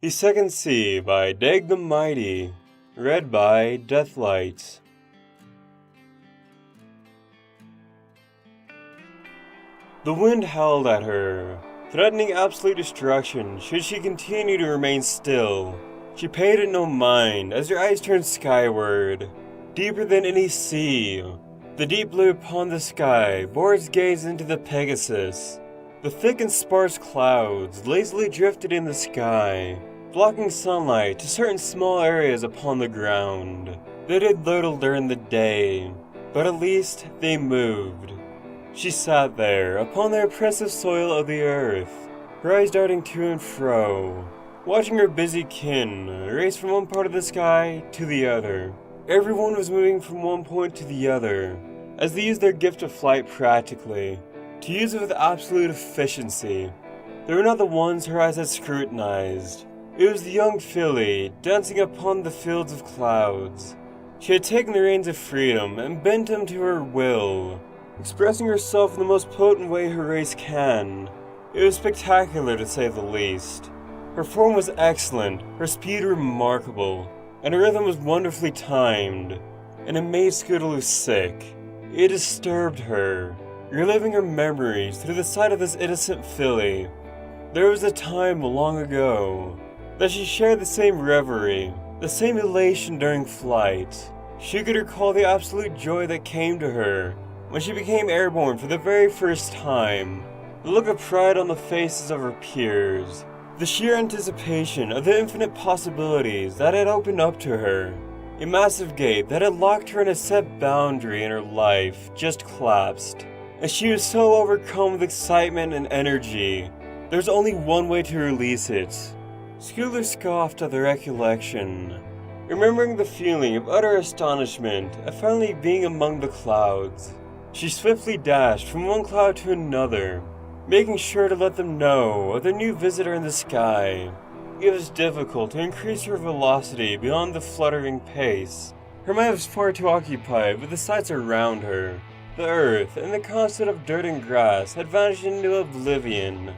The Second Sea by Dag the Mighty, read by Deathlight. The wind howled at her, threatening absolute destruction should she continue to remain still. She paid it no mind as her eyes turned skyward, deeper than any sea. The deep blue upon the sky bore its gaze into the Pegasus. The thick and sparse clouds lazily drifted in the sky, blocking sunlight to certain small areas upon the ground. They did little during the day, but at least they moved. She sat there upon the oppressive soil of the earth, her eyes darting to and fro, watching her busy kin race from one part of the sky to the other. Everyone was moving from one point to the other, as they used their gift of flight practically, to use it with absolute efficiency. They were not the ones her eyes had scrutinized. It was the young filly dancing upon the fields of clouds. She had taken the reins of freedom and bent them to her will, expressing herself in the most potent way her race can. It was spectacular to say the least. Her form was excellent, her speed remarkable, and her rhythm was wonderfully timed, and it made Scootaloo sick. It disturbed her, reliving her memories through the sight of this innocent filly. There was a time long ago that she shared the same reverie, the same elation during flight. She could recall the absolute joy that came to her when she became airborne for the very first time, the look of pride on the faces of her peers, the sheer anticipation of the infinite possibilities that had opened up to her. A massive gate that had locked her in a set boundary in her life just collapsed, and she was so overcome with excitement and energy. There was only one way to release it. Scootaloo scoffed at the recollection, remembering the feeling of utter astonishment at finally being among the clouds. She swiftly dashed from one cloud to another, making sure to let them know of their new visitor in the sky. It was difficult to increase her velocity beyond the fluttering pace. Her mind was far too occupied with the sights around her. The earth and the constant of dirt and grass had vanished into oblivion,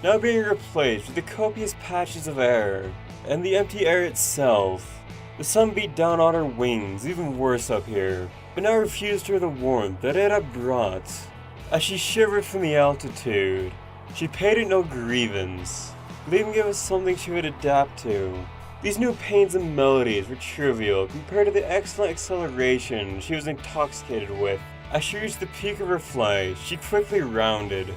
now being replaced with the copious patches of air, and the empty air itself. The sun beat down on her wings, even worse up here, but now refused her the warmth that it had brought. As she shivered from the altitude, she paid it no grievance, believing it was something she would adapt to. These new pains and melodies were trivial compared to the excellent acceleration she was intoxicated with. As she reached the peak of her flight, she quickly rounded,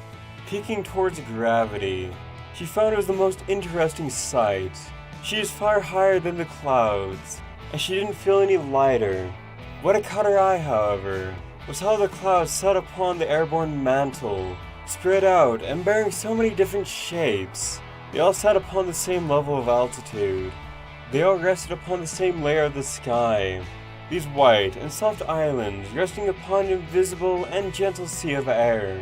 peaking towards gravity. She found it was the most interesting sight. She was far higher than the clouds, and she didn't feel any lighter. What had caught her eye, however, was how the clouds sat upon the airborne mantle, spread out and bearing so many different shapes. They all sat upon the same level of altitude. They all rested upon the same layer of the sky. These white and soft islands resting upon an invisible and gentle sea of air.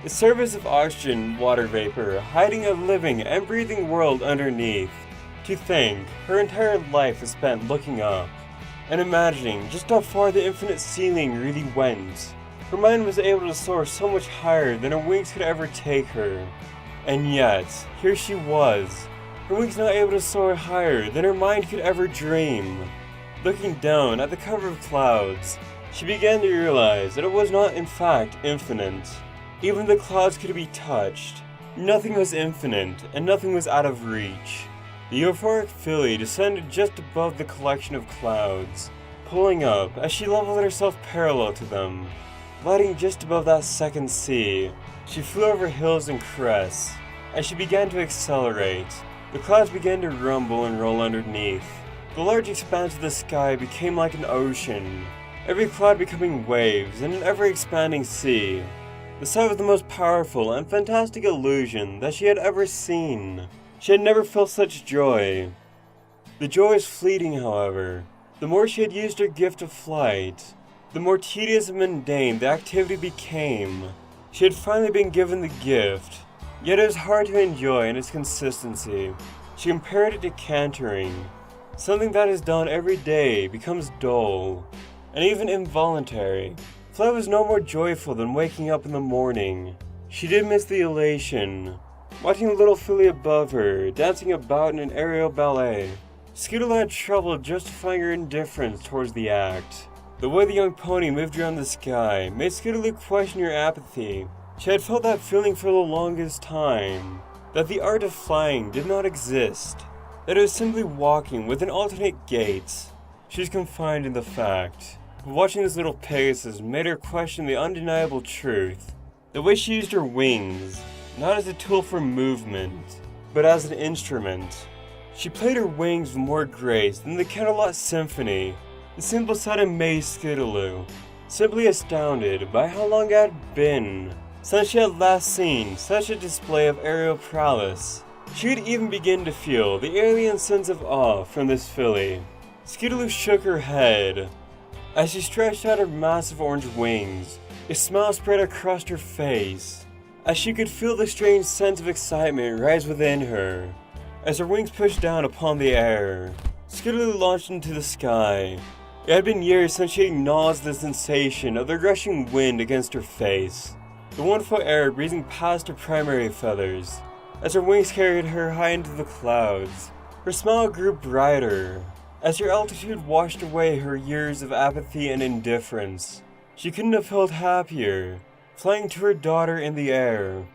The surface of oxygen water vapor hiding a living and breathing world underneath. To think, her entire life is spent looking up and imagining just how far the infinite ceiling really went. Her mind was able to soar so much higher than her wings could ever take her. And yet, here she was, her wings not able to soar higher than her mind could ever dream. Looking down at the cover of clouds, she began to realize that it was not in fact infinite. Even the clouds could be touched. Nothing was infinite, and nothing was out of reach. The euphoric filly descended just above the collection of clouds, pulling up as she leveled herself parallel to them. Gliding just above that second sea, she flew over hills and crests. As she began to accelerate, the clouds began to rumble and roll underneath. The large expanse of the sky became like an ocean, every cloud becoming waves in an ever-expanding sea. The sight was the most powerful and fantastic illusion that she had ever seen. She had never felt such joy. The joy was fleeting, however. The more she had used her gift of flight, the more tedious and mundane the activity became. She had finally been given the gift, yet it was hard to enjoy in its consistency. She compared it to cantering. Something that is done every day becomes dull, and even involuntary. Flight was no more joyful than waking up in the morning. She did miss the elation, watching the little filly above her dancing about in an aerial ballet. Skittle had trouble justifying her indifference towards the act. The way the young pony moved around the sky made Skittle question her apathy. She had felt that feeling for the longest time, that the art of flying did not exist, that it was simply walking with an alternate gait. She was confined in the fact. But watching this little Pegasus made her question the undeniable truth. The way she used her wings, not as a tool for movement, but as an instrument. She played her wings with more grace than the Canterlot Symphony. The simple sight amazed Skittle, simply astounded by how long it had been since she had last seen such a display of aerial prowess. She could even begin to feel the alien sense of awe from this filly. Skittle shook her head. As she stretched out her massive orange wings, a smile spread across her face, as she could feel the strange sense of excitement rise within her. As her wings pushed down upon the air, Skittle launched into the sky. It had been years since she acknowledged the sensation of the rushing wind against her face, the wonderful air breezing past her primary feathers. As her wings carried her high into the clouds, her smile grew brighter. As her altitude washed away her years of apathy and indifference, she couldn't have felt happier, flying to her daughter in the air.